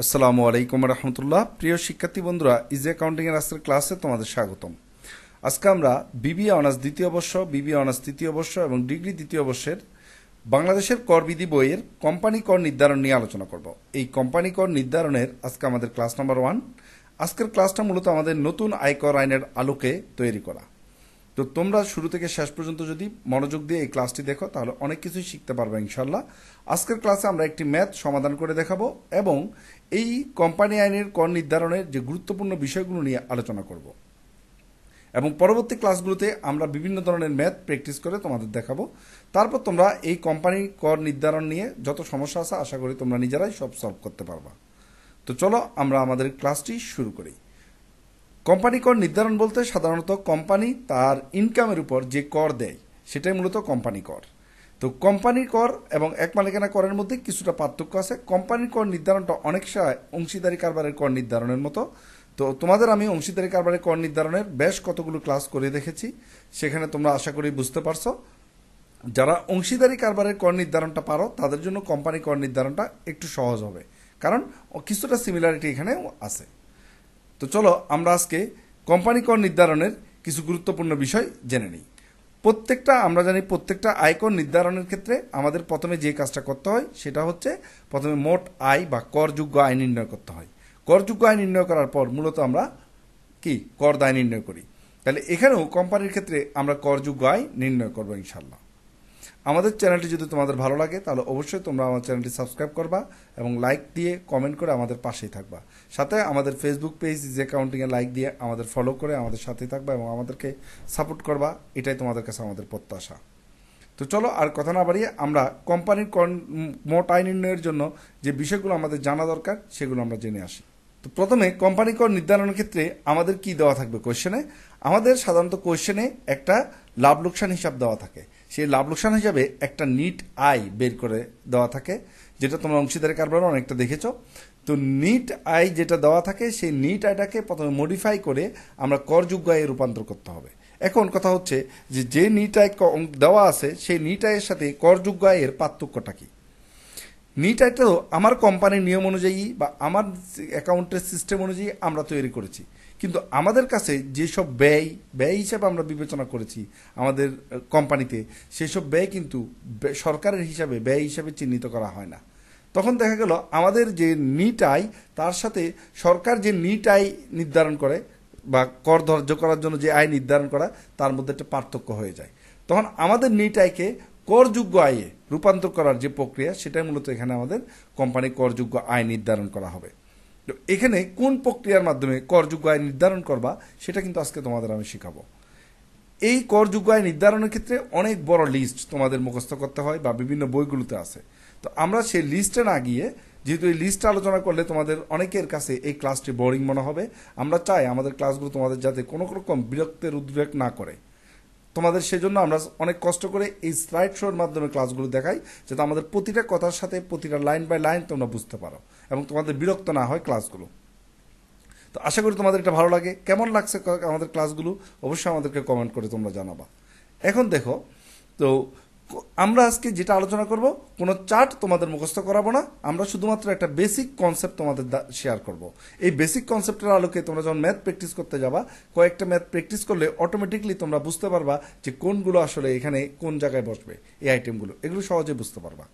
আসসালামু আলাইকুম রহমতুল্লাহ। প্রিয় শিক্ষার্থী বন্ধুরা, ইজি অ্যাকাউন্টিং এর আজকের ক্লাসে তোমাদের স্বাগতম। আজকে আমরা বিবিএ অনার্স দ্বিতীয় বর্ষ, বিবিএ অনার্স তৃতীয় বর্ষ এবং ডিগ্রি দ্বিতীয় বর্ষের বাংলাদেশের করবিধি বইয়ের কোম্পানি কর নির্ধারণ নিয়ে আলোচনা করব। এই কোম্পানি কর নির্ধারণের আজকে আমাদের ক্লাস নাম্বার 1। আজকের ক্লাসটা মূলত আমাদের নতুন আয়কর আইনের আলোকে তৈরি করা। তো তোমরা শুরু থেকে শেষ পর্যন্ত যদি মনোযোগ দিয়ে এই ক্লাসটি দেখো তাহলে অনেক কিছুই শিখতে পারবে ইনশাল্লাহ। আজকের ক্লাসে আমরা একটি ম্যাথ সমাধান করে দেখাবো এবং এই কোম্পানি আইনের কর নির্ধারণের যে গুরুত্বপূর্ণ বিষয়গুলো নিয়ে আলোচনা করব এবং পরবর্তী ক্লাসগুলোতে আমরা বিভিন্ন ধরনের ম্যাথ প্র্যাকটিস করে তোমাদের দেখাবো। তারপর তোমরা এই কোম্পানি কর নির্ধারণ নিয়ে যত সমস্যা আছে আশা করি তোমরা নিজেরাই সব সলভ করতে পারবা। তো চলো আমরা আমাদের ক্লাসটি শুরু করি। কোম্পানি কর নির্ধারণ বলতে সাধারণত কোম্পানি তার ইনকামের উপর যে কর দেয় সেটাই মূলত কোম্পানি কর। তো কোম্পানি কর এবং এক মালিকানা করের মধ্যে কিছুটা পার্থক্য আছে। কোম্পানি কর নির্ধারণটা অনেক সময় অংশীদারি কারবারের কর নির্ধারণের মতো। তো তোমাদের আমি অংশীদারি কারবারের কর নির্ধারণের বেশ কতগুলো ক্লাস করে দেখেছি, সেখানে তোমরা আশা করি বুঝতে পারছো। যারা অংশীদারি কারবারের কর নির্ধারণটা পারো তাদের জন্য কোম্পানি কর নির্ধারণটা একটু সহজ হবে, কারণ কিছুটা সিমিলারিটি এখানেও আছে। তো চলো আমরা আজকে কোম্পানি কর নির্ধারণের কিছু গুরুত্বপূর্ণ বিষয় জেনে নিই। আমরা জানি প্রত্যেকটা আয়কর নির্ধারণের ক্ষেত্রে আমাদের প্রথমে যে কাজটা করতে হয় সেটা হচ্ছে প্রথমে মোট আয় বা করযোগ্য আয় নির্ণয় করতে হয়। করযোগ্য আয় নির্ণয় করার পর মূলত আমরা কি কর দায় নির্ণয় করি। তাহলে এখানেও কোম্পানির ক্ষেত্রে আমরা করযোগ্য আয় নির্ণয় করবো ইনশাল্লাহ। আমাদের চ্যানেলটি যদি তোমাদের ভালো লাগে তাহলে অবশ্যই তোমরা আমার চ্যানেলটি সাবস্ক্রাইব করবা এবং লাইক দিয়ে কমেন্ট করে আমাদের পাশেই থাকবা। সাথে আমাদের ফেসবুক পেজ ইজি অ্যাকাউন্টিংয়ে লাইক দিয়ে আমাদের ফলো করে আমাদের সাথেই থাকবা এবং আমাদেরকে সাপোর্ট করবা, এটাই তোমাদের কাছে আমাদের প্রত্যাশা। তো চলো আর কথা না বাড়িয়ে আমরা কোম্পানির মোট আয় নির্ণয়ের জন্য যে বিষয়গুলো আমাদের জানা দরকার সেগুলো আমরা জেনে আসি। তো প্রথমে কোম্পানি কর নির্ধারণের ক্ষেত্রে আমাদের কি দেওয়া থাকবে কোয়েশ্চেনে? আমাদের সাধারণত কোয়েশ্চেনে একটা লাভ লোকসান হিসাব দেওয়া থাকে। সেই লাভ লোকসান হিসাবে একটা নিট আয় বের করে দেওয়া থাকে, যেটা তোমরা অংশীদারি কারবারে অনেকটা দেখেছো। তো নিট আয় যেটা দেওয়া থাকে সেই নিট আয়টাকে প্রথমে মডিফাই করে আমরা করযোগ্য আয়ে রূপান্তর করতে হবে। এখন কথা হচ্ছে যে নিট আয় দেওয়া আছে সেই নিট আয়ের সাথে করযোগ্য আয়ের পার্থক্যটা কি? নিট আয়টা তো আমার কোম্পানির নিয়ম অনুযায়ী বা আমার অ্যাকাউন্টের সিস্টেম অনুযায়ী আমরা তৈরি করেছি, কিন্তু আমাদের কাছে যেসব ব্যয় হিসাবে আমরা বিবেচনা করেছি আমাদের কোম্পানিতে, সেই সব ব্যয় কিন্তু সরকারের হিসাবে ব্যয় হিসাবে চিহ্নিত করা হয় না। তখন দেখা গেল আমাদের যে নিট আয় তার সাথে সরকার যে নিট আয় নির্ধারণ করে বা কর ধার্য করার জন্য যে আয় নির্ধারণ করা তার মধ্যে একটা পার্থক্য হয়ে যায়। তখন আমাদের নিট আয়কে করযোগ্য আয়ে রূপান্তর করার যে প্রক্রিয়া সেটাই মূলত এখানে আমাদের কোম্পানি করযোগ্য আয় নির্ধারণ করা হবে। তো এখানে কোন প্রক্রিয়ার মাধ্যমে করযোগ্য আয় নির্ধারণ করবা সেটা কিন্তু আজকে তোমাদের আমি শেখাবো। এই করযোগ্য আয় নির্ধারণের ক্ষেত্রে অনেক বড় লিস্ট তোমাদের মুখস্থ করতে হয় বা বিভিন্ন বইগুলোতে আছে। তো আমরা সেই লিস্টে না গিয়ে, যেহেতু এই লিস্টটা আলোচনা করলে তোমাদের অনেকের কাছে এই ক্লাসটি বোরিং মনে হবে, আমরা চাই আমাদের ক্লাসগুলো তোমাদের যাতে কোনো রকম বিরক্তের উদ্রেক না করে। তোমাদের সেজন্য আমরা অনেক কষ্ট করে এই স্লাইড শোর মাধ্যমে ক্লাসগুলো দেখাই, যাতে আমাদের প্রতিটা কথার সাথে প্রতিটা লাইন বাই লাইন তোমরা বুঝতে পারো এবং তোমাদের বিরক্ত না হয় ক্লাসগুলো। তো আশা করি তোমাদের এটা ভালো লাগে। কেমন লাগছে আমাদের ক্লাসগুলো অবশ্যই আমাদেরকে কমেন্ট করে তোমরা জানাবা। এখন দেখো, তো আমরা আজকে যেটা আলোচনা করব, কোনো চার্ট তোমাদের মুখস্থ করাবো না, আমরা শুধুমাত্র একটা বেসিক কনসেপ্ট তোমাদের শেয়ার করব। এই বেসিক কনসেপ্টের আলোকে তোমরা যখন ম্যাথ প্র্যাকটিস করতে যাবা, কয়েকটা ম্যাথ প্র্যাকটিস করলে অটোমেটিকলি তোমরা বুঝতে পারবা যে কোনগুলো আসলে এখানে কোন জায়গায় বসবে, এই আইটেমগুলো এগুলো সহজে বুঝতে পারবা।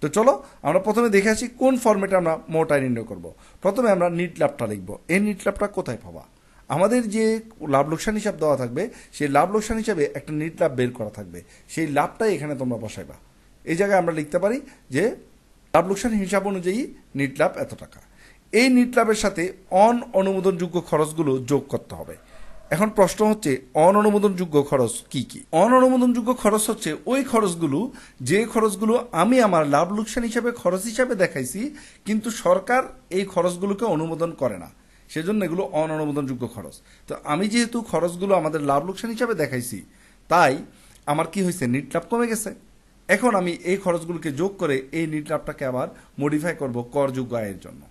তো চলো আমরা প্রথমে দেখে আসি কোন ফরম্যাটে আমরা মোট আয় নির্ণয় করব। প্রথমে আমরা নিট লাভটা লিখবো। এই নিট লাভটা কোথায় পাবা? আমাদের যে লাভ লোকসান হিসাব দেওয়া থাকবে সেই লাভ লোকসান হিসাবে একটা নিট লাভ বের করা থাকবে, সেই লাভটাই এখানে তোমরা বসাইবা। এই জায়গায় আমরা লিখতে পারি যে লাভ লোকসান হিসাব অনুযায়ী নিট লাভ এত টাকা। এই নিট লাভের সাথে অনুমোদনযোগ্য খরচগুলো যোগ করতে হবে। এখন প্রশ্ন হচ্ছে অনুমোদনযোগ্য খরচ কি কি? অনুমোদনযোগ্য খরচ হচ্ছে ওই খরচগুলো যে খরচগুলো আমি আমার লাভ লোকসান হিসাবে খরচ হিসাবে দেখাইছি, কিন্তু সরকার এই খরচগুলোকে অনুমোদন করে না, সেজন্য এগুলো অনুমোদনযোগ্য খরচ। তো আমি যেহেতু খরচগুলো আমাদের লাভ লোকসান হিসাবে দেখাইছি, তাই আমার কি হয়েছে, নিট লাভ কমে গেছে। এখন আমি এই খরচগুলোকে যোগ করে এই নিট লাভটাকে আবার মডিফাই করব করযোগ্য আয়ের জন্য।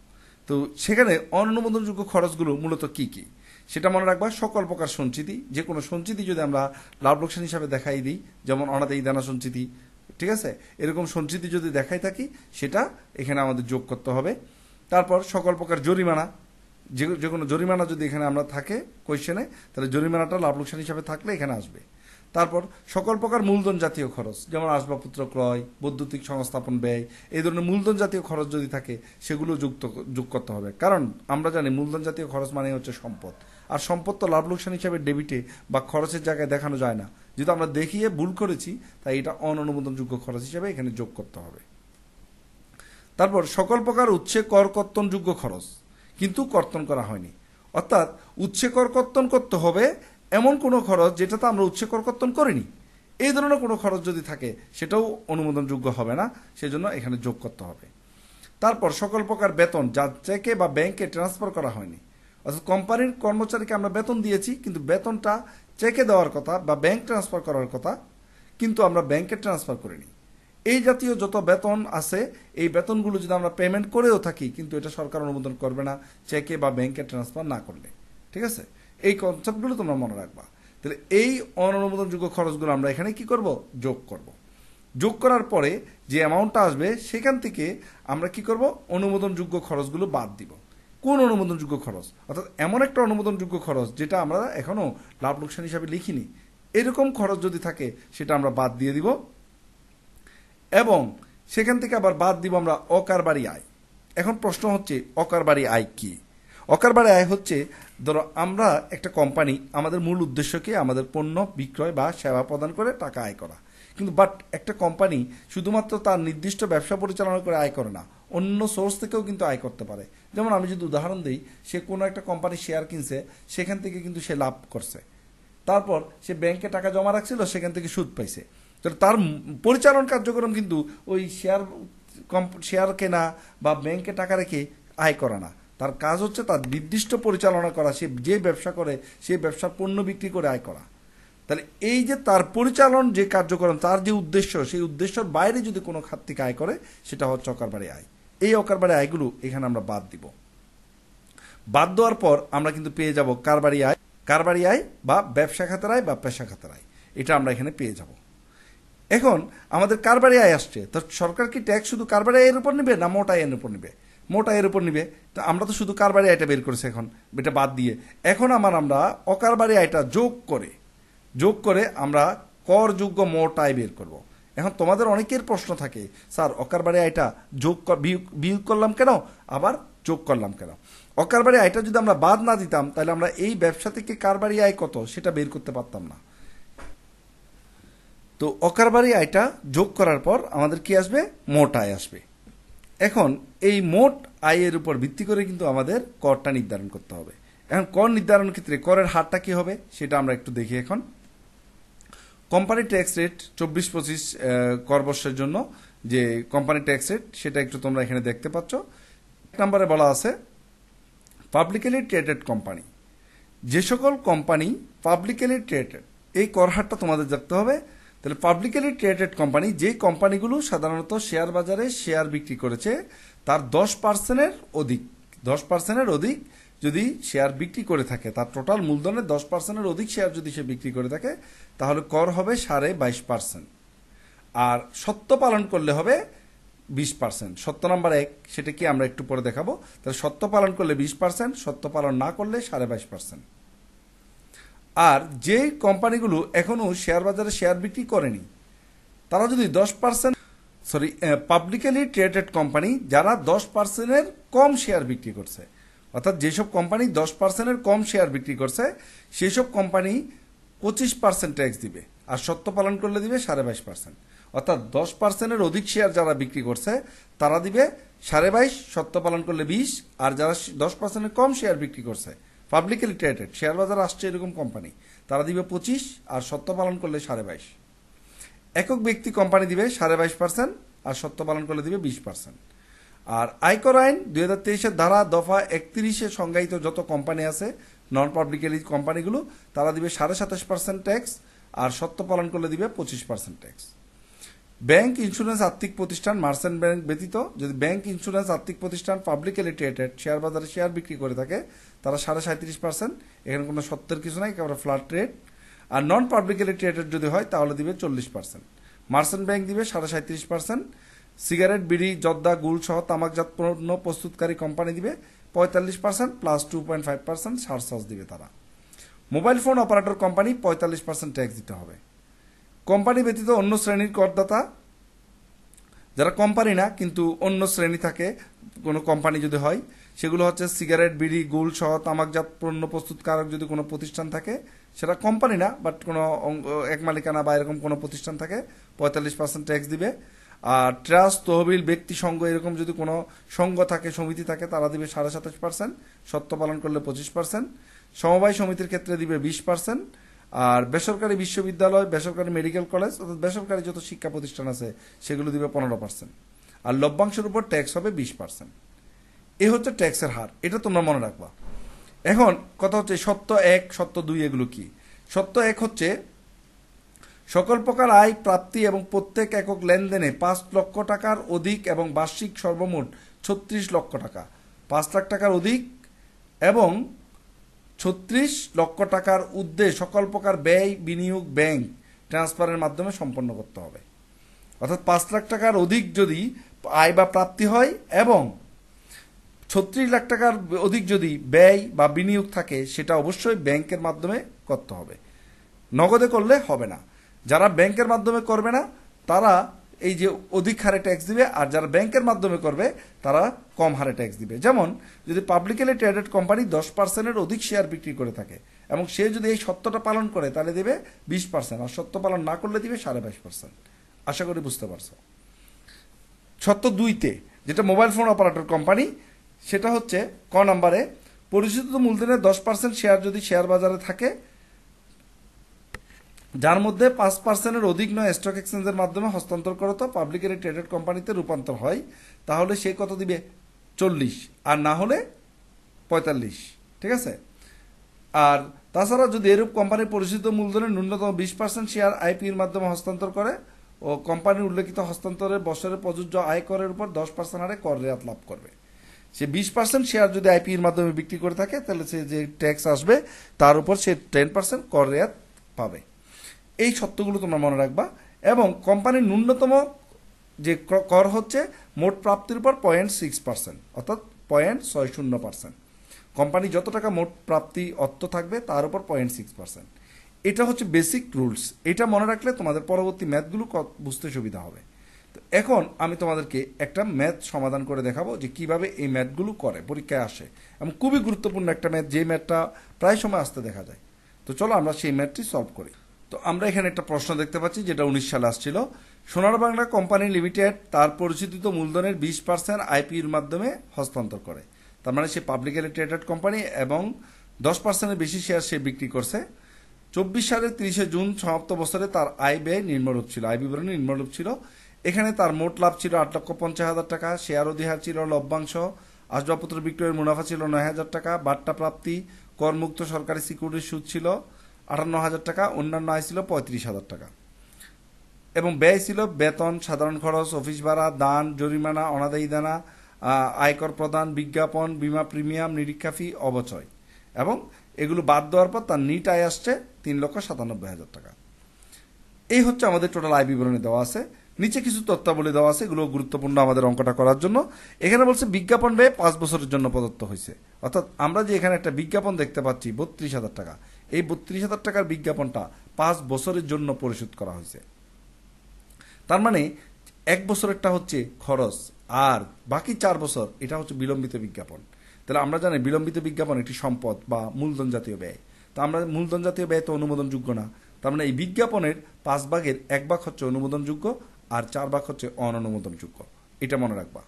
তো সেখানে অনুমোদনযোগ্য খরচগুলো মূলত কি কি সেটা মনে রাখবা। সকল প্রকার সঞ্চিতি, যে কোনো সঞ্চিতি যদি আমরা লাভ লোকসান হিসাবে দেখাই দিই, যেমন অনাদায়ী দানা সঞ্চিতি, ঠিক আছে, এরকম সঞ্চিতি যদি দেখাই থাকি সেটা এখানে আমাদের যোগ করতে হবে। তারপর সকল প্রকার জরিমানা, যে কোনো জরিমানা যদি এখানে আমরা থাকে কোয়েশ্চেনে, তাহলে জরিমানাটা লাভ লোকসান হিসাবে থাকলে এখানে আসবে। তারপর সকল প্রকার মূলধন জাতীয় খরচ, যেমন আসবাবপত্র ক্রয়, বৈদ্যুতিক সংস্থাপন ব্যয়, এই ধরনের মূলধন জাতীয় খরচ যদি থাকে সেগুলো যোগ করতে হবে। কারণ আমরা জানি মূলধন জাতীয় খরচ মানে হচ্ছে সম্পদ, আর সম্পদ তো লাভ লোকসান হিসাবে ডেবিটে বা খরচের জায়গায় দেখানো যায় না। যদি আমরা দেখিয়ে ভুল করেছি, তাই এটা অননুমোদনযোগ্য খরচ হিসাবে এখানে যোগ করতে হবে। তারপর সকল প্রকার উৎসে কর কর্তনযোগ্য খরচ কিন্তু কর্তন করা হয়নি, অর্থাৎ উৎসে কর কর্তন করতে হবে এমন কোনো খরচ যেটাতে আমরা উৎসে কর কর্তন করিনি, এই ধরনের কোনো খরচ যদি থাকে সেটাও অনুমোদনযোগ্য হবে না, সেজন্য এখানে যোগ করতে হবে। তারপর সকল প্রকার বেতন যা চেকে বা ব্যাংকে ট্রান্সফার করা হয়নি, অর্থাৎ কোম্পানির কর্মচারীকে আমরা বেতন দিয়েছি, কিন্তু বেতনটা চেকে দেওয়ার কথা বা ব্যাংক ট্রান্সফার করার কথা, কিন্তু আমরা ব্যাংকে ট্রান্সফার করিনি। এই জাতীয় যত বেতন আছে, এই বেতনগুলো যদি আমরা পেমেন্ট করেও থাকি, কিন্তু এটা সরকার অনুমোদন করবে না চেকে বা ব্যাংকে ট্রান্সফার না করলে। ঠিক আছে, এই কনসেপ্টগুলো তোমরা মনে রাখবা। তাহলে এই অননুমোদনযোগ্য খরচগুলো আমরা এখানে কি করব, যোগ করব। যোগ করার পরে যে অ্যামাউন্টটা আসবে সেখান থেকে আমরা কি করব, অনুমোদনযোগ্য খরচগুলো বাদ দিব। কোন অনুমোদনযোগ্য খরচ, অর্থাৎ এমন একটা অনুমোদনযোগ্য খরচ যেটা আমরা এখনো লাভ লোকসান হিসাবে লিখিনি, এরকম খরচ যদি থাকে সেটা আমরা বাদ দিয়ে দিব। এবং সেখান থেকে আবার বাদ দিব আমরা অকারবারি আয়। এখন প্রশ্ন হচ্ছে অকারবারি আয় কি? অকারবারি আয় হচ্ছে, ধরো আমরা একটা কোম্পানি, আমাদের মূল উদ্দেশ্য কি, আমাদের পণ্য বিক্রয় বা সেবা প্রদান করে টাকা আয় করা, কিন্তু বাট একটা কোম্পানি শুধুমাত্র তার নির্দিষ্ট ব্যবসা পরিচালনা করে আয় করে না, অন্য সোর্স থেকেও কিন্তু আয় করতে পারে। যেমন আমি যদি উদাহরণ দিই, সে কোনো একটা কোম্পানি শেয়ার কিনছে, সেখান থেকে কিন্তু সে লাভ করছে, তারপর সে ব্যাংকে টাকা জমা রাখছিল, সেখান থেকে সুদ পাইছে। তো তার পরিচালন কার্যক্রম কিন্তু ওই শেয়ার কেনা বা ব্যাংকে টাকা রেখে আয় করা না, তার কাজ হচ্ছে তার নির্দিষ্ট পরিচালনা করা, সে যে ব্যবসা করে সেই ব্যবসার পণ্য বিক্রি করে আয় করা। তাহলে এই যে তার পরিচালন যে কার্যক্রম, তার যে উদ্দেশ্য, সেই উদ্দেশ্যের বাইরে যদি কোনো খাত থেকে আয় করে, সেটা হচ্ছে অকারবারি আয়। এই অকারবারি আয়গুলো এখানে আমরা বাদ দিব। বাদ দেওয়ার পর আমরা কিন্তু পেয়ে যাব কারবারি আয়, কারবারি আয় বা ব্যবসা খাতের আয় বা পেশা খাতের আয়, এটা আমরা এখানে পেয়ে যাব। এখন আমাদের কারবারি আয় আসছে, তো সরকার কি ট্যাক্স শুধু কারবারি আয়ের উপর নেবে না মোট আয়ের উপর নেবে? মোট আয়ের উপর নিবে। তো আমরা তো শুধু কারবারি আয়টা বের করেছি, এখন এটা বাদ দিয়ে এখন আমরা অকারবারি আয়টা যোগ করে আমরা করযোগ্য মোট আয় বের করব। এখন তোমাদের অনেকের প্রশ্ন থাকে, স্যার অকারবারি আয়টা বিয়োগ করলাম কেন, আবার যোগ করলাম কেন? অকারবারি আয়টা যদি আমরা বাদ না দিতাম, তাহলে আমরা এই ব্যবসা থেকে কারবারি আয় কত সেটা বের করতে পারতাম না। তো অকারবারি আয়টা যোগ করার পর আমাদের কি আসবে, মোট আয় আসবে। এখন এই মোট আয়ের উপর ভিত্তি করে কিন্তু আমাদের করটা নির্ধারণ করতে হবে। এখন কর নির্ধারণের ক্ষেত্রে করের হারটা কি হবে সেটা আমরা একটু দেখি। এখন কোম্পানি ট্যাক্স রেট 24-25 কর বর্ষের জন্য যে কোম্পানি ট্যাক্স রেট, সেটা একটু তোমরা এখানে দেখতে পাচ্ছ। এক নম্বরে বলা আছে পাবলিকলি ট্রেডেড কোম্পানি, যে সকল কোম্পানি পাবলিকলি ট্রেডেড, এই কর হারটা তোমাদের দেখতে হবে। তাহলে পাবলিকলি ট্রেডেড কোম্পানি, যে কোম্পানিগুলো সাধারণত শেয়ার বাজারে শেয়ার বিক্রি করেছে তার 10%-এর অধিক, 10%-এর অধিক যদি শেয়ার বিক্রি করে থাকে, তার টোটাল মূলধনের 10%-এর অধিক শেয়ার যদি সে বিক্রি করে থাকে, তাহলে কর হবে 22.5%। আর সত্য পালন করলে হবে 20%। সত্য নাম্বার 1, সেটা কি আমরা একটু পরে দেখাবো। তাহলে সত্য পালন করলে 20%, সত্য পালন না করলে 22.5%। আর যে কোম্পানিগুলো এখনো শেয়ার বাজারে শেয়ার বিক্রি করেনি, তারা যদি 10%, পাবলিকলি ট্রেডেড কোম্পানি যারা 10%-এর কম শেয়ার বিক্রি করছে, অর্থাৎ যেসব কোম্পানি 10%-এর কম শেয়ার বিক্রি করছে, সেই সব কোম্পানি 25% ট্যাক্স দিবে, আর সত্য পালন করলে দিবে 22.5%। অর্থাৎ 10%-এর অধিক শেয়ার যারা বিক্রি করছে তারা দিবে 22.5, সত্য পালন করলে 20, আর যারা 10%-এর কম শেয়ার বিক্রি করছে পাবলিকলি ট্রেডেড শেয়ার বাজার আসছে এরকম কোম্পানি, তারা দিবে 25, আর সত্য পালন করলে 22.5। একক ব্যক্তি কোম্পানি দিবে 22.5%, আর সত্য পালন করলে দিবে 20%। আর আয়কর আইন 2023-এর ধারা দফা 31-এ সংজ্ঞায়িত যত কোম্পানি আছে নন পাবলিকলি কোম্পানিগুলো, তারা দিবে 27.5% ট্যাক্স, আর সত্য পালন করলে দিবে 25% ট্যাক্স। ব্যাংক, ইন্স্যুরেন্স, আর্থিক প্রতিষ্ঠান, মার্চেন্ট ব্যাংক ব্যতীত যদি ব্যাংক, ইন্স্যুরেন্স, আর্থিক প্রতিষ্ঠান পাবলিকলি ট্রেডেড শেয়ার বাজারে শেয়ার বিক্রি করে থাকে, তারা 37.5%। এখানে কোনো সত্যের কিছু নাই, একেবারে ফ্ল্যাট রেট। আর নন পাবলিকলি ট্রেডেড যদি হয় তাহলে দিবে 40%। মার্চেন্ট ব্যাংক দিবে 37.5%, সিগারেট, বিড়ি, জর্দা, গুল সহ তামাকজাত পণ্য প্রস্তুতকারী কোম্পানি দিবে 45% প্লাস 2.5% সারচার্জ দিবে তারা। Mobile phone operator company 45% tax দিতে হবে। কোম্পানি ব্যতীত অন্য শ্রেণীর করদাতা যারা কোম্পানি না কিন্তু অন্য শ্রেণী থাকে কোনো কোম্পানি যদি হয়, সেগুলো হচ্ছে সিগারেট, বিড়ি, গুল সহ তামাকজাত পণ্য প্রস্তুতকারক যদি কোনো প্রতিষ্ঠান থাকে, সেটা কোম্পানি না বাট কোনো এক মালিকানা বা এরকম কোনো প্রতিষ্ঠান থাকে, 45% ট্যাক্স দিবে। আর ট্রাস্ট, তহবিল, ব্যক্তি সংঘ এরকম যদি কোনো সংঘ থাকে, সমিতি থাকে, তারা দিবে 27.5%, সত্য পালন করলে 25%, সমবায় সমিতির ক্ষেত্রে দিবে 20%, আর বেসরকারি বিশ্ববিদ্যালয়, বেসরকারি মেডিকেল কলেজ অর্থাৎ বেসরকারি যত শিক্ষা প্রতিষ্ঠান আছে সেগুলো দিবে 15%, আর লভ্যাংশের উপর ট্যাক্স হবে 20%। এ হচ্ছে ট্যাক্সের হার, এটা তোমরা মনে রাখবা। এখন কথা হচ্ছে সত্য 1, সত্য 2 এগুলো কি? সত্য 1 হচ্ছে সকল প্রকার আয়, প্রাপ্তি এবং প্রত্যেক একক লেনদেনে 5 লক্ষ টাকার অধিক এবং বার্ষিক সর্বমোট 36 লক্ষ টাকা, 5 লাখ টাকার অধিক এবং 36 লক্ষ টাকার ঊর্ধ্বে সকল প্রকার ব্যয়, বিনিয়োগ ব্যাংক ট্রান্সফারের মাধ্যমে সম্পন্ন করতে হবে। অর্থাৎ 5 লাখ টাকার অধিক যদি আয় বা প্রাপ্তি হয় এবং 36 লাখ টাকার অধিক যদি ব্যয় বা বিনিয়োগ থাকে, সেটা অবশ্যই ব্যাংকের মাধ্যমে করতে হবে, নগদে করলে হবে না। যারা ব্যাংকের মাধ্যমে করবে না তারা এই যে অধিক হারে ট্যাক্স দিবে, আর যারা ব্যাংকের মাধ্যমে করবে তারা কম হারে ট্যাক্স দিবে। যেমন যদি পাবলিকলি ট্রেডেড কোম্পানি 10%-এর অধিক শেয়ার বিক্রি করে থাকে এবং সে যদি এই সত্যটা পালন করে তাহলে দেবে 20%, আর সত্য পালন না করলে দিবে 22%। আশা করি বুঝতে পারছো। সত্য 2-তে যেটা মোবাইল ফোন অপারেটর কোম্পানি, সেটা হচ্ছে ক নাম্বারে পরিচিত মূলধনের 10% শেয়ার যদি শেয়ার বাজারে থাকে, যার মধ্যে 5%-এর অধিক নয় স্টক এক্সচেঞ্জের মাধ্যমে হস্তান্তর করত পাবলিকলি ট্রেডেড কোম্পানিতে রূপান্তর হয়, তাহলে সে কত দিবে? 40, আর না হলে 45। ঠিক আছে। আর তাছাড়া যদি এরূপ কোম্পানির পরিচিত মূলধনের ন্যূনতম 20% শেয়ার আইপির মাধ্যমে হস্তান্তর করে ও কোম্পানির উল্লেখিত হস্তান্তরের বছরে প্রযোজ্য আয়করের উপর 10% হারে কর রেয়াত লাভ করবে। সে 20% শেয়ার যদি আইপির মাধ্যমে বিক্রি করে থাকে তাহলে সে যে ট্যাক্স আসবে তার উপর সে 10% কর রেয়াত পাবে। এই সত্যগুলো তোমরা মনে রাখবা। এবং কোম্পানির ন্যূনতম যে কর হচ্ছে মোট প্রাপ্তির উপর 0.6%, অর্থাৎ 0.60%। কোম্পানি যত টাকা মোট প্রাপ্তি অর্থ থাকবে তার উপর 0.6%। এটা হচ্ছে বেসিক রুলস। এটা মনে রাখলে তোমাদের পরবর্তী ম্যাথগুলো বুঝতে সুবিধা হবে। তো এখন আমি তোমাদেরকে একটা ম্যাথ সমাধান করে দেখাবো যে কিভাবে এই ম্যাথগুলো করে, পরীক্ষায় আসে, এবং খুবই গুরুত্বপূর্ণ একটা ম্যাথ, যে ম্যাথটা প্রায় সময় আসতে দেখা যায়। তো চলো আমরা সেই ম্যাথটি সলভ করি। তো আমরা এখানে একটা প্রশ্ন দেখতে পাচ্ছি যেটা 19 সালে আসছিল। সোনার বাংলা কোম্পানি লিমিটেড তার পরিচিত মূলধনের 20% আইপির মাধ্যমে হস্তান্তর করে। তার মানে সে পাবলিকলি ট্রেডেড কোম্পানি এবং 10%-এর বেশি শেয়ার সে বিক্রি করছে। 24 সালের 30 জুন সমাপ্ত বছরে তার আয় ব্যয় নিম্নরূপ ছিল, আয় বিবরণী নিম্নরূপ ছিল। এখানে তার মোট লাভ ছিল 8,50,000 টাকা, শেয়ার অধিহার ছিল লভ্যাংশ, আসবাবপত্র বিক্রয়ের মুনাফা ছিল 9,000 টাকা, বাট্টা প্রাপ্তি, করমুক্ত সরকারি সিকিউরিটির সুদ ছিল 58,000 টাকা, অন্যান্য আয় ছিল 35,000 টাকা, এবং ব্যয় ছিল বেতন, সাধারণ খরচ, অফিস ভাড়া, দান, জরিমানা, অনাদায়ী দানা, আয়কর প্রদান, বিজ্ঞাপন, বীমা প্রিমিয়াম, নিরীক্ষা ফি, অবচয়, এবং এগুলো বাদ দেওয়ার পর তার নিট আয় আসছে 3,97,000 টাকা। এই হচ্ছে আমাদের টোটাল আয় বিবরণী দেওয়া আছে। নিচে কিছু তথ্যাবলী দেওয়া আছে, এগুলো গুরুত্বপূর্ণ আমাদের অঙ্কটা করার জন্য। এখানে বলছে বিজ্ঞাপন ব্যয় 5 বছরের জন্য প্রদত্ত হয়েছে। অর্থাৎ আমরা যে এখানে একটা বিজ্ঞাপন দেখতে পাচ্ছি 32,000 টাকা, এই 32,000 টাকার বিজ্ঞাপনটা 5 বছরের জন্য পরিশোধ করা হয়েছে। তার মানে 1 বছরেরটা হচ্ছে খরচ, আর বাকি 4 বছর এটা হচ্ছে বিলম্বিত বিজ্ঞাপন। তাহলে আমরা জানি বিলম্বিত বিজ্ঞাপন একটি সম্পদ বা মূলধন জাতীয় ব্যয়। তো আমরা মূলধন জাতীয় ব্যয় তো অনুমোদনযোগ্য না। তার মানে এই বিজ্ঞাপনের 5 ভাগের 1 ভাগ হচ্ছে অনুমোদনযোগ্য আর 4 ভাগ হচ্ছে অননুমোদনযোগ্য। এটা মনে রাখবা।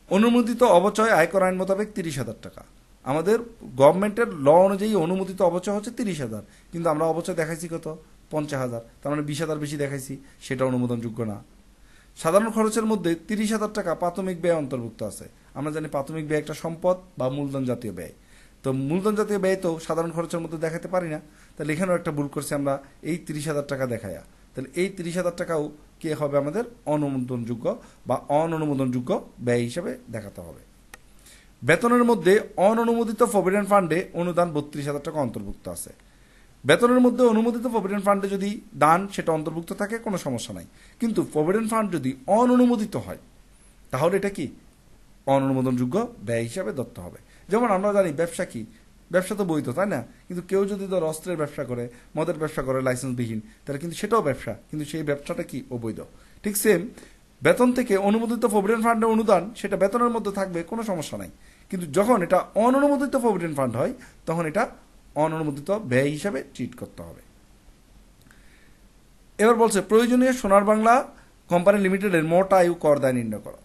অনুমোদিত অবচয় আয়কর আইন মোতাবেক 30,000 টাকা। আমাদের গভর্নমেন্টের ল অনুযায়ী অনুমোদিত অবচয় হচ্ছে 30,000, কিন্তু আমরা অবচয় দেখাইছি কত? 50,000। তার মানে 20,000 বেশি দেখাইছি, সেটা অনুমোদনযোগ্য না। সাধারণ খরচের মধ্যে 30,000 টাকা প্রাথমিক ব্যয় অন্তর্ভুক্ত আছে। আমরা জানি প্রাথমিক ব্যয় একটা সম্পদ বা মূলধন জাতীয় ব্যয়। তো মূলধন জাতীয় ব্যয় তো সাধারণ খরচের মধ্যে দেখাতে পারি না, তাহলে এখানেও একটা ভুল করছি আমরা, এই 30,000 টাকা দেখায়া। তাহলে এই 30,000 টাকাও কে হবে আমাদের অনুমোদনযোগ্য বা অননুমোদনযোগ্য ব্যয় হিসেবে দেখাতে হবে। বেতনের মধ্যে অননুমোদিত প্রভিডেন্ট ফান্ডে অনুদান 32,000 টাকা অন্তর্ভুক্ত আছে। বেতনের মধ্যে অনুমোদিত প্রভিডেন্ট ফান্ডে যদি দান সেটা অন্তর্ভুক্ত থাকে কোনো সমস্যা নাই, কিন্তু প্রভিডেন্ট ফান্ড যদি অননুমোদিত হয় তাহলে এটা কি অননুমোদনযোগ্য ব্যয় হিসাবে ধরতে হবে। যেমন আমরা জানি ব্যবসা কি, ব্যবসা তো বৈধ, তাই না? কিন্তু কেউ যদি ধর অস্ত্রের ব্যবসা করে, মদের ব্যবসা করে লাইসেন্সবিহীন, তাহলে কিন্তু সেটাও ব্যবসা, কিন্তু সেই ব্যবসাটা কি অবৈধ। ঠিক সেম বেতন থেকে অনুমোদিত প্রভিডেন্ট ফান্ডের অনুদান সেটা বেতনের মধ্যে থাকবে, কোনো সমস্যা নাই, কিন্তু যখন এটা অননুমোদিত প্রভিডেন্ট ফান্ড হয় তখন এটা অননুমোদিত ব্যয় হিসাবে ট্রিট করতে হবে। এবার বলছে প্রয়োজনীয় সোনার বাংলা কোম্পানি লিমিটেডের মোট আয় ও কর দায় নির্ণয় করা।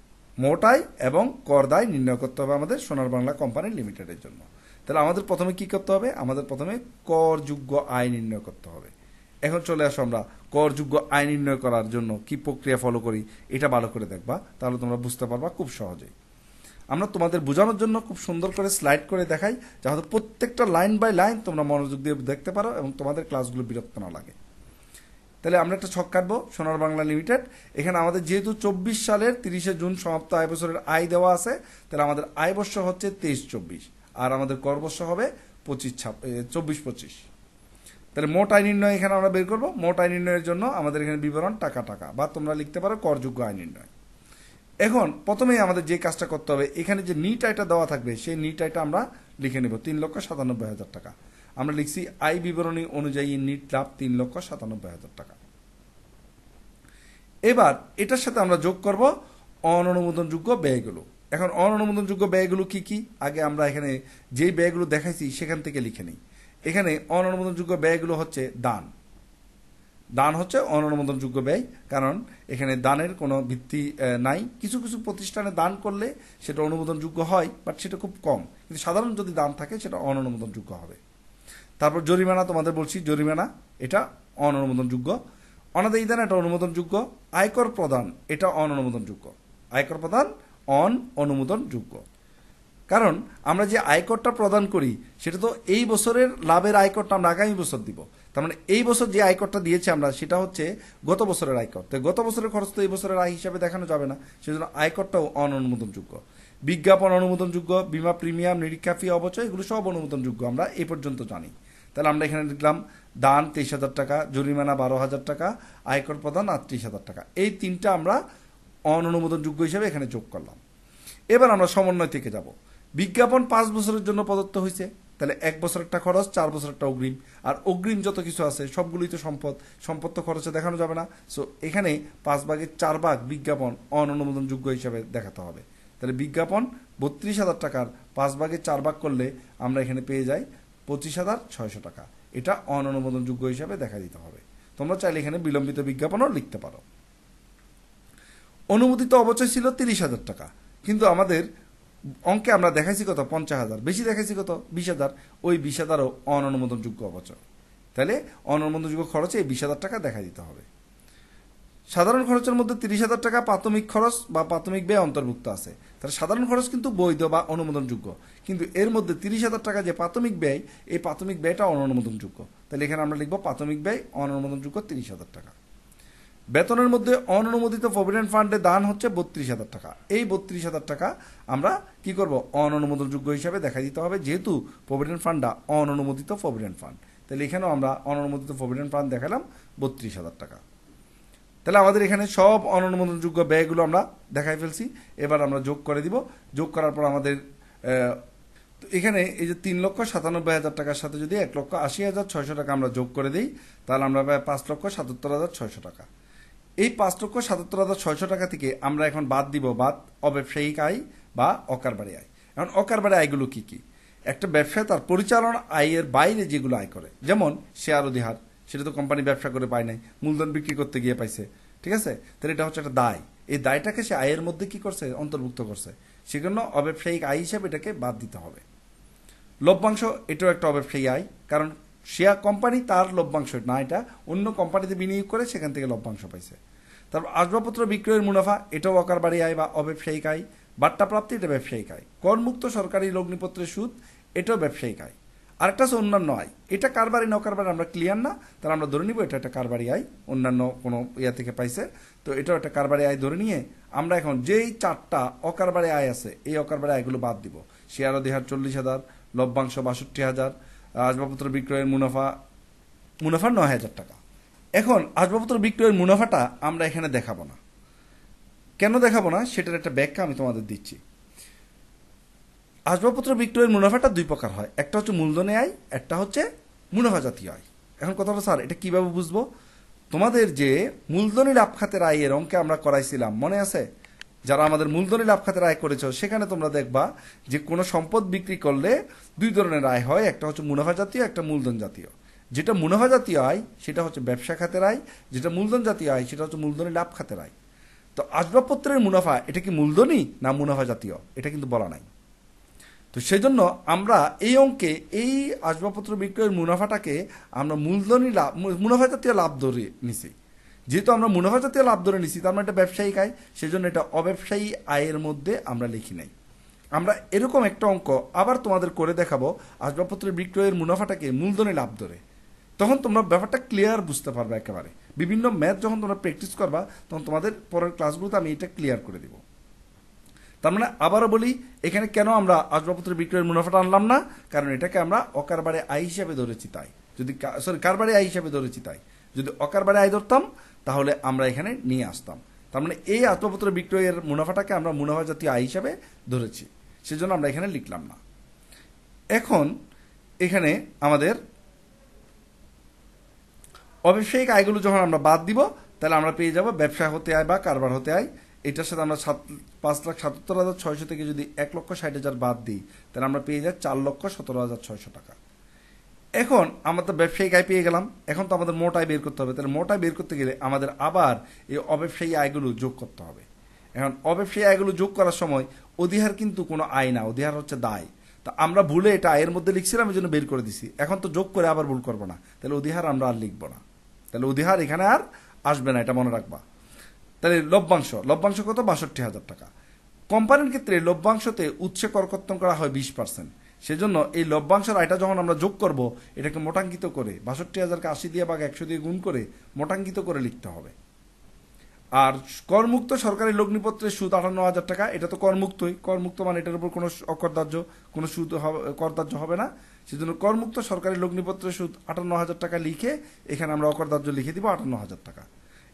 মোট আয় এবং কর দায় নির্ণয় করতে হবে আমাদের সোনার বাংলা কোম্পানি লিমিটেডের জন্য। তাহলে আমাদের প্রথমে কি করতে হবে? আমাদের প্রথমে করযোগ্য আয় নির্ণয় করতে হবে। এখন চলে আসো আমরা করযোগ্য আয় নির্ণয় করার জন্য কি প্রক্রিয়া ফলো করি, এটা ভালো করে দেখবা, তাহলে তোমরা বুঝতে পারবা খুব সহজেই। আমরা তোমাদের বোঝানোর জন্য খুব সুন্দর করে স্লাইড করে দেখাই, যাতে প্রত্যেকটা লাইন বাই লাইন তোমরা মনোযোগ দিয়ে দেখতে পারো এবং তোমাদের ক্লাসগুলো বিরক্ত না লাগে। তাহলে আমরা একটা ছক কাটবো, সোনার বাংলা লিমিটেড। এখানে আমাদের যেহেতু 24 সালের 30শে জুন সমাপ্ত আয় বছরের আয় দেওয়া আছে, তাহলে আমাদের আয় বর্ষ হচ্ছে 23-24, আর আমাদের কর বর্ষ হবে 24-25। তাহলে মোট আয় নির্ণয় এখানে আমরা বের করবো। মোট আয় নির্ণয়ের জন্য আমাদের এখানে বিবরণ টাকা টাকা, বা তোমরা লিখতে পারো করযোগ্য আয় নির্ণয়। এখন প্রথমেই আমাদের যে কাজটা করতে হবে, এখানে যে নিট আয়টা দেওয়া থাকবে সেই নিট আয়টা আমরা লিখে নেব 3,97,000 টাকা। আমরা লিখছি আয় বিবরণী অনুযায়ী নিট লাভ 3,97,000 টাকা। এবার এটার সাথে আমরা যোগ করব অননুমোদনযোগ্য ব্যয়গুলো। এখন অননুমোদনযোগ্য ব্যয়গুলো কি কি, আগে আমরা এখানে যেই ব্যয়গুলো দেখাইছি সেখান থেকে লিখে নিই। এখানে অননুমোদনযোগ্য ব্যয়গুলো হচ্ছে দান। দান হচ্ছে অননুমোদনযোগ্য ব্যয়, কারণ এখানে দানের কোনো ভিত্তি নাই। কিছু কিছু প্রতিষ্ঠানে দান করলে সেটা অনুমোদনযোগ্য হয়, বাট সেটা খুব কম, কিন্তু সাধারণ যদি দান থাকে সেটা অননুমোদনযোগ্য হবে। তারপর জরিমানা, তোমাদের বলছি জরিমানা এটা অননুমোদনযোগ্য। অনাদায়ী দান এটা অনুমোদনযোগ্য। আয়কর প্রদান এটা অননুমোদনযোগ্য। আয়কর প্রদান অনুমোদনযোগ্য, কারণ আমরা যে আয়করটা প্রদান করি সেটা তো এই বছরের লাভের আয়করটা আমরা আগামী বছর দিব। তার মানে এই বছর যে আয়করটা দিয়েছি আমরা সেটা হচ্ছে গত বছরের আয়কর, তো গত বছরের খরচ তো এই বছরের আয় হিসাবে দেখানো যাবে না, সেজন্য আয়করটাও অননুমোদনযোগ্য। বিজ্ঞাপন অনুমোদনযোগ্য, বীমা প্রিমিয়াম, নিরীক্ষা ফি, অবচয়, এগুলো সব অনুমোদনযোগ্য, আমরা এই পর্যন্ত জানি। তাহলে আমরা এখানে লিখলাম দান 23,000 টাকা, জরিমানা 12,000 টাকা, আয়কর প্রদান 38,000 টাকা। এই তিনটা আমরা অননুমোদনযোগ্য হিসেবে এখানে যোগ করলাম। এবার আমরা সমন্বয় থেকে যাব। বিজ্ঞাপন 5 বছরের জন্য প্রদত্ত হয়েছে, তাহলে 1 বছরেরটা খরচ, 4 বছরেরটা অগ্রিম, আর অগ্রিম যত কিছু আছে সবগুলোই তো সম্পদ, সম্পদ তো খরচে দেখানো যাবে না। সো এখানে 5/4 বিজ্ঞাপন অননুমোদনযোগ্য হিসাবে দেখাতে হবে। তাহলে বিজ্ঞাপন 32,000 টাকার 5/4 করলে আমরা এখানে পেয়ে যাই 25,600 টাকা। এটা অননুমোদনযোগ্য হিসাবে দেখা দিতে হবে। তোমরা চাইলে এখানে বিলম্বিত বিজ্ঞাপনও লিখতে পারো। অনুমোদিত অবচয় ছিল 30,000 টাকা, কিন্তু আমাদের অঙ্কে আমরা দেখাইছি কত 50,000, বেশি দেখাইছি কত 20,000, ওই 20,000ও অননুমোদনযোগ্য অবচয়। তাহলে অননুমোদনযোগ্য খরচে এই 20,000 টাকা দেখা দিতে হবে। সাধারণ খরচের মধ্যে 30,000 টাকা প্রাথমিক খরচ বা প্রাথমিক ব্যয় অন্তর্ভুক্ত আছে। তাহলে সাধারণ খরচ কিন্তু বৈধ বা অনুমোদনযোগ্য, কিন্তু এর মধ্যে 30,000 টাকা যে প্রাথমিক ব্যয়, এই প্রাথমিক ব্যয়টা অননুমোদনযোগ্য। তাহলে এখানে আমরা লিখব প্রাথমিক ব্যয় অননুমোদনযোগ্য 30,000 টাকা। বেতনের মধ্যে অননুমোদিত প্রভিডেন্ট ফান্ডে দান হচ্ছে 32,000 টাকা। এই 32,000 টাকা আমরা কি করব অননুমোদনযোগ্য হিসাবে দেখা দিতে হবে, যেহেতু প্রভিডেন্ট ফান্ডটা অননুমোদিত প্রভিডেন্ট ফান্ড। তাহলে এখানেও আমরা অননুমোদিত প্রভিডেন্ট ফান্ড দেখালাম 32,000 টাকা। তাহলে আমাদের এখানে সব অননুমোদনযোগ্য ব্যয়গুলো আমরা দেখাই ফেলছি। এবার আমরা যোগ করে দিব। যোগ করার পর আমাদের এখানে এই যে 3,97,000 টাকার সাথে যদি 1,80,600 টাকা আমরা যোগ করে দিই, তাহলে আমরা পাই 5,77,600 টাকা। এই 5,77,600 টাকা থেকে আমরা এখন বাদ দিব অব্যবসায়িক আয় বা অকারবারি আয়। এখন অকারবারি আয়গুলো কি কি? একটা ব্যবসায় তার পরিচালনা আয়ের বাইরে যেগুলো আয় করে, যেমন শেয়ার অধিহার, সেটা তো কোম্পানি ব্যবসা করে পায় নাই, মূলধন বিক্রি করতে গিয়ে পাইছে, ঠিক আছে? তাহলে এটা হচ্ছে একটা দায়। এই দায়টাকে সে আয়ের মধ্যে কি করছে অন্তর্ভুক্ত করছে, সেজন্য অব্যবসায়িক আয় হিসেবে এটাকে বাদ দিতে হবে। লভ্যাংশ এটাও একটা অব্যবসায়ী আয়, কারণ শেয়ার কোম্পানি তার লভ্যাংশ না, এটা অন্য কোম্পানিতে বিনিয়োগ করে সেখান থেকে লভ্যাংশ পাইছে। তারপর আসবাবপত্র বিক্রয়ের মুনাফা, এটাও অকারবারি আয় বা অব্যবসায়িক আয়। বাট্টা প্রাপ্তি, এটা ব্যবসায়িক আয়। করমুক্ত সরকারি লগ্নিপত্রের সুদ, এটাও ব্যবসায়িক আয়। আরেকটা আছে অন্যান্য আয়, এটা কারবারি না অকারবারি আমরা ক্লিয়ার না, তাহলে আমরা ধরে নিব এটা একটা কারবারি আয়, অন্যান্য কোনো ইয়া থেকে পাইছে, তো এটাও একটা কারবারি আয় ধরে নিয়ে আমরা এখন যেই 4টা অকারবারি আয় আছে এই অকারবারি আয়গুলো বাদ দিব। শেয়ার অধিহার 40,000, লভ্যাংশ 62,000, আসবাবপত্র বিক্রয়ের মুনাফা 9,000 টাকা। এখন আসবাবপত্র বিক্রয়ের মুনাফাটা আমরা এখানে দেখাবো না, কেন দেখাবো না সেটার একটা ব্যাখ্যা আমি তোমাদের দিচ্ছি। আসবাবপত্র বিক্রয়ের মুনাফাটা দুই প্রকার হয়, একটা হচ্ছে মূলধনী আয়, একটা হচ্ছে মুনাফা জাতীয় আয়। এখন কথা হলো স্যার এটা কিভাবে বুঝবো? তোমাদের যে মূলধনী লাভ খাতের আয়ের অঙ্কে আমরা করাইছিলাম মনে আছে? যারা আমাদের মূলধনী লাভ খাতের আয় করেছ সেখানে তোমরা দেখবা যে কোনো সম্পদ বিক্রি করলে দুই ধরনের আয় হয়, একটা হচ্ছে মুনাফা জাতীয়, একটা মূলধন জাতীয়। যেটা মুনাফা জাতীয় আয় সেটা হচ্ছে ব্যবসা খাতের আয়, যেটা মূলধন জাতীয় আয় সেটা হচ্ছে মূলধনী লাভ খাতের আয়। তো আসবাবপত্রের মুনাফা এটা কি মূলধনী না মুনাফা জাতীয় এটা কিন্তু বলা নাই। তো সেই জন্য আমরা এই অঙ্কে এই আসবাবপত্র বিক্রয়ের মুনাফাটাকে আমরা মূলধনী লাভ, মুনাফা জাতীয় লাভ ধরে নিছি। যেহেতু আমরা মুনাফা জাতীয় লাভ ধরে নিছি তার মানে এটা ব্যবসায়িক আয়, সেই জন্য এটা অব্যবসায়ী আয়ের মধ্যে আমরা লিখি নাই। আমরা এরকম একটা অঙ্ক আবার তোমাদের করে দেখাবো আসবাবপত্রের বিক্রয়ের মুনাফাটাকে মূলধনী লাভ ধরে। তখন তোমরা ব্যাপারটা ক্লিয়ার বুঝতে পারবে একেবারে। বিভিন্ন ম্যাথ যখন তোমরা প্র্যাকটিস করবা তখন তোমাদের পরের ক্লাসগুলোতে আমি এটা ক্লিয়ার করে দিব। তার মানে আবারও বলি, এখানে কেন আমরা আসবাবপত্রের বিক্রয়ের মুনাফাটা আনলাম না? কারণ এটাকে আমরা অকারবারে আয় হিসাবে ধরেছি তাই। যদি কারবারে আয় হিসাবে ধরেছি তাই। যদি অকারবারে আয় ধরতাম তাহলে আমরা এখানে নিয়ে আসতাম। তার মানে এই আসবাবপত্র বিক্রয়ের মুনাফাটাকে আমরা মুনাফা জাতীয় আয় হিসাবে ধরেছি, সেজন্য আমরা এখানে লিখলাম না। এখন এখানে আমাদের অব্যবসায়িক আয়গুলো যখন আমরা বাদ দিব তাহলে আমরা পেয়ে যাব ব্যবসা হতে আয় বা কারবার হতে আয়। এটার সাথে আমরা 5,77,600 থেকে যদি 1,60,000 বাদ দিই তাহলে আমরা পেয়ে যাই 4,17,600 টাকা। এখন আমরা তো ব্যবসায়িক আয় পেয়ে গেলাম, এখন তো আমাদের মোট আয় বের করতে হবে। তাহলে মোট আয় বের করতে গেলে আমাদের আবার এই অব্যবসায়ী আয়গুলো যোগ করতে হবে। এখন অব্যবসায়ী আয়গুলো যোগ করার সময় অধিহার কিন্তু কোনো আয় না, অধিহার হচ্ছে দায়। তা আমরা ভুলে এটা আয়ের মধ্যে লিখছিলাম এই জন্য বের করে দিছি। এখন তো যোগ করে আবার ভুল করবো না, তাহলে অধিহার আমরা আর লিখবো না। তাহলে অধিহার এখানে আর আসবে না, এটা মনে রাখবা। তাহলে লভ্যাংশ কত? 62,000 টাকা। কোম্পানির ক্ষেত্রে লভ্যাংশতে উৎসে করকর্তন করা হয় 20%। সেজন্য এই লভ্যাংশের আয়টা যখন আমরা যোগ করব এটাকে মোটাঙ্কিত করে 62,000কে 80 দিয়ে ভাগ 100 দিয়ে গুণ করে মোটাঙ্কিত করে লিখতে হবে। আর করমুক্ত সরকারি লগ্নিপত্রের সুদ 58,000 টাকা। এটা তো করমুক্তই, করমুক্ত মানে এটার উপর কোনো অকরদার্য, কোনো সুদ করদার্য হবে না। সেজন্য করমুক্ত সরকারি লগ্নিপত্রের সুদ 58,000 টাকা লিখে এখানে আমরা অকরদার্য লিখে দিব 58,000 টাকা।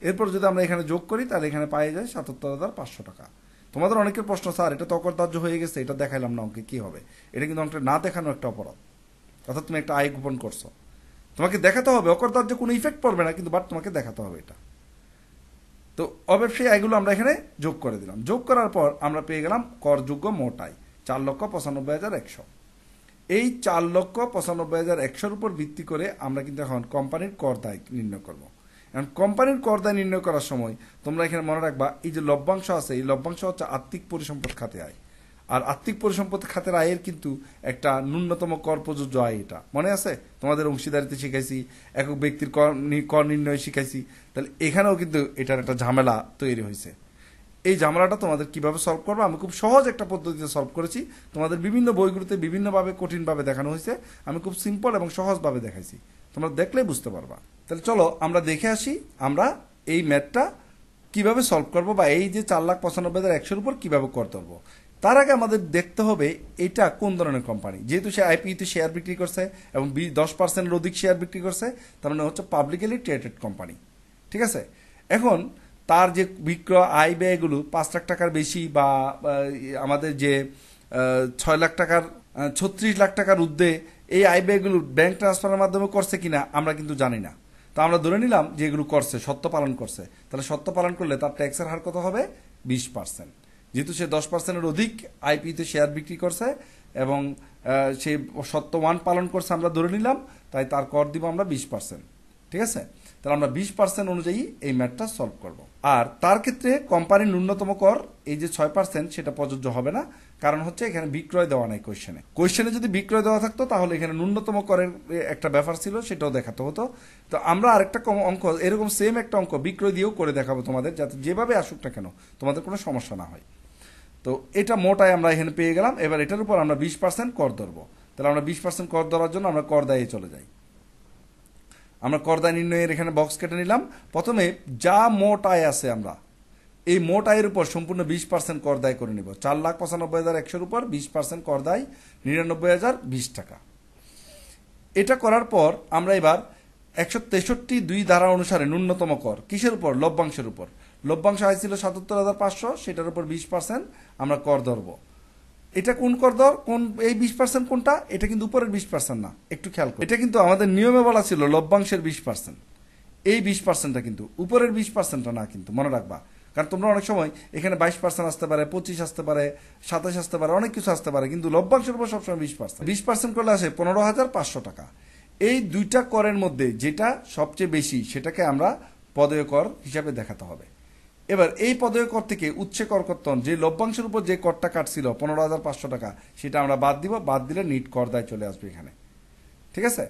এরপর যদি আমরা এখানে যোগ করি তাহলে এখানে পাওয়া যায় 77,500 টাকা। তোমাদের অনেকের প্রশ্ন, স্যার এটা তো অকরদার্য হয়ে গেছে, এটা দেখাইলাম না অঙ্কে, কি হবে? এটা কিন্তু অঙ্কে না দেখানো একটা অপরাধ, অর্থাৎ তুমি একটা আয় গোপন করছো। তোমাকে দেখাতে হবে, অকরদার্য কোনো ইফেক্ট পড়বে না কিন্তু, বাট তোমাকে দেখাতে হবে এটা। তো অব্যবসায়ী আয়গুলো আমরা এখানে যোগ করে দিলাম। যোগ করার পর আমরা পেয়ে গেলাম করযোগ্য মোট আয় 4,95,100। এই 4,95,100 উপর ভিত্তি করে আমরা কিন্তু এখন কোম্পানির কর দায় নির্ণয় করব। এখন কোম্পানির কর দায় নির্ণয় করার সময় তোমরা এখানে মনে রাখবা এই যে লভ্যাংশ আছে, এই লভ্যাংশ হচ্ছে আর্থিক পরিসম্পদ খাতে আয়। আর আর্থিক পরিসম্পদ খাতের আয়ের কিন্তু একটা ন্যূনতম কর প্রযোজ্য আয়, এটা মনে আছে? তোমাদের অংশীদারিতে শিখাইছি, একক ব্যক্তির কর নির্ণয় শিখাইছি। তাহলে এখানেও কিন্তু এটার একটা ঝামেলা তৈরি হয়েছে। এই ঝামেলাটা তোমাদের কিভাবে সলভ করবো আমি খুব সহজ একটা পদ্ধতিতে সলভ করেছি। তোমাদের বিভিন্ন বইগুলোতে বিভিন্নভাবে কঠিনভাবে দেখানো হয়েছে, আমি খুব সিম্পল এবং সহজভাবে দেখাইছি, তোমরা দেখলেই বুঝতে পারবা। তাহলে চলো আমরা দেখে আসি আমরা এই ম্যাথটা কিভাবে সলভ করবো, বা এই যে 4,95,100 উপর কিভাবে কর ধরবো। তার আগে আমাদের দেখতে হবে এটা কোন ধরনের কোম্পানি। যেহেতু সে আইপিইতে শেয়ার বিক্রি করছে এবং 10%-এর অধিক শেয়ার বিক্রি করছে, তার মানে হচ্ছে পাবলিকলি ট্রেডেড কোম্পানি, ঠিক আছে? এখন তার যে বিক্রয় আয় ব্যয়গুলো 5 লাখ টাকার বেশি, বা আমাদের যে 6 লাখ টাকার 36 লাখ টাকার ঊর্ধ্বে, এই আয় ব্যয়গুলো ব্যাংক ট্রান্সফারের মাধ্যমে করছে কিনা আমরা কিন্তু জানি না। তো আমরা ধরে নিলাম যে এগুলো করছে, সত্য পালন করছে। তাহলে সত্য পালন করলে তার ট্যাক্সের হার কত হবে? 20%। যেহেতু সে 10%-এর অধিক আইপিতে শেয়ার বিক্রি করছে এবং সে সত্যবান পালন করছে আমরা ধরে নিলাম, তাই তার কর দিব আমরা 20%, ঠিক আছে? তাহলে আমরা 20% অনুযায়ী এই ম্যাথটা সলভ করব। আর তার ক্ষেত্রে কোম্পানির ন্যূনতম কর এই যে 6% সেটা প্রযোজ্য হবে না, কারণ হচ্ছে এখানে বিক্রয় দেওয়া নাই কোয়েশ্চেনে। যদি বিক্রয় দেওয়া থাকতো তাহলে এখানে ন্যূনতম করের একটা ব্যাপার ছিল, সেটাও দেখাতে হতো। তো আমরা আরেকটা অঙ্ক এরকম সেম একটা অঙ্ক বিক্রয় দিয়েও করে দেখাবো তোমাদের, যাতে যেভাবে আসুক না কেন তোমাদের কোনো সমস্যা না হয়। তো এটা মোট আয় আমরা এখানে পেয়ে গেলাম। এবার এটার উপর আমরা 20% কর ধরবো। তাহলে আমরা 20% কর ধরার জন্য আমরা কর দায়ে চলে যাই। আমরা কর দায় নির্ণয়ের এখানে বক্স কেটে নিলাম। প্রথমে যা মোট আয় আছে আমরা এই মোট আয়ের উপর সম্পূর্ণ 20% কর দায় করে নিব। 4,95,100 উপর 20% কর দায় 99,020 টাকা। এটা করার পর আমরা এবার 163(2) ধারা অনুসারে ন্যূনতম কর কিসের উপর? লভ্যাংশের উপর। লভ্যাংশ আয় ছিল ৭৭,৫০০, সেটার উপর 20% আমরা কর ধরবো। এটা কোন কর দর, কোন এই 20% কোনটা, এটা কিন্তু উপরের 20% না, একটু খেয়াল করো। এটা কিন্তু আমাদের নিয়মে বলা ছিল লভ্যাংশের 20%, এই 20%টা কিন্তু উপরের 20%টা না, কিন্তু মনে রাখবা। কারণ তোমরা অনেক সময় এখানে 22% আসতে পারে, 25 আসতে পারে, 27 আসতে পারে, অনেক কিছু আসতে পারে, কিন্তু লভ্যাংশের উপর সবসময় 20% করলে আসে 15,500 টাকা। এই দুইটা করের মধ্যে যেটা সবচেয়ে বেশি সেটাকে আমরা পদেয় কর হিসাবে দেখাতে হবে। এবার এই পদেয় কর থেকে উচ্ছে কর কর্তন, যে লভ্যাংশের উপর যে করটা কাটছিল 15,500 টাকা, সেটা আমরা বাদ দিব। বাদ দিলে নিট কর দায় চলে আসবে এখানে, ঠিক আছে।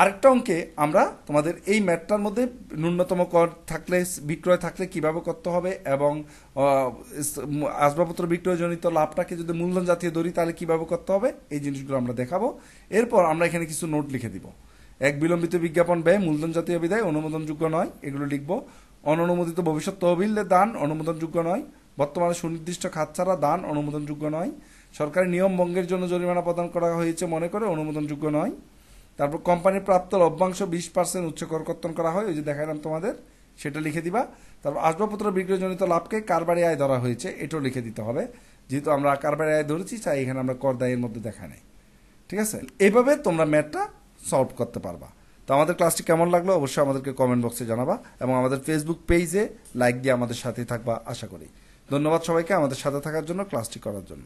আরেকটা অঙ্কে আমরা তোমাদের এই ম্যাটটার মধ্যে ন্যূনতম কর থাকলে, বিক্রয় থাকলে কিভাবে করতে হবে, এবং আসবাবপত্র বিক্রয়জনিত লাভটাকে যদি মূলধন জাতীয় ধরি তাহলে কিভাবে করতে হবে, এই জিনিসগুলো আমরা দেখাবো। এরপর আমরা এখানে কিছু নোট লিখে দিব। এক, বিলম্বিত বিজ্ঞাপন ব্যয় মূলধন জাতীয় বিদায় অনুমোদনযোগ্য নয়, এগুলো লিখবো। অননুমোদিত ভবিষ্যৎ তহবিলের দান অনুমোদনযোগ্য নয়। বর্তমানে সুনির্দিষ্ট খাত ছাড়া দান অনুমোদনযোগ্য নয়। সরকারি নিয়ম ভঙ্গের জন্য জরিমানা প্রদান করা হয়েছে মনে করে অনুমোদনযোগ্য নয়। তারপর কোম্পানির প্রাপ্ত লভ্যাংশ 20% উচ্চ কর কর্তন করা হয়, ওই যে দেখালাম তোমাদের, সেটা লিখে দিবা। তারপর আসবাবপত্র বিক্রয়জনিত লাভকে কারবারি আয় ধরা হয়েছে, এটাও লিখে দিতে হবে। যেহেতু আমরা কারবারি আয় ধরেছি, চাই এখানে আমরা কর দায়ের মধ্যে দেখা নেই, ঠিক আছে। এইভাবে তোমরা ম্যাথটা সলভ করতে পারবা। তো আমাদের ক্লাসটি কেমন লাগলো অবশ্যই আমাদেরকে কমেন্ট বক্সে জানাবা, এবং আমাদের ফেসবুক পেজে লাইক দিয়ে আমাদের সাথে থাকবা আশা করি। ধন্যবাদ সবাইকে আমাদের সাথে থাকার জন্য, ক্লাসটি করার জন্য।